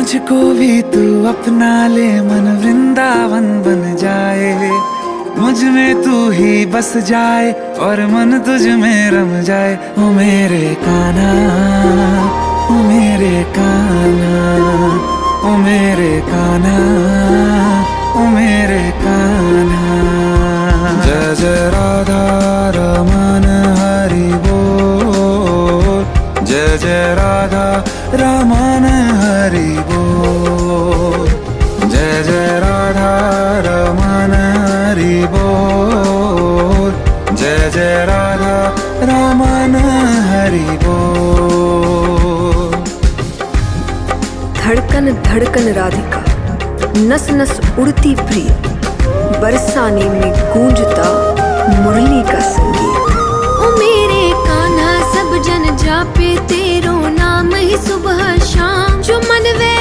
मुझको भी तू अपना ले, मन वृंदावन बन जाए। मुझ में तू ही बस जाए और मन तुझ में रम जाए। ओ मेरे कान्हा, ओ मेरे कान्हा, ओ मेरे कान्हा, ओ मेरे कान्हा। जय जय राधा रमन हरि बोल, जय जय राधा रमन हरि बोल, जय जय राधा रमन हरि बोल, जय जय राधा रमन हरि बोल। धड़कन धड़कन राधिका, नस नस उड़ती प्रीत, बरसाने में गूंजता मुरली का संगीत। ओ मेरे कान्हा सब जन जापे तेरो नाम ही सुबह शाम, जो मन वे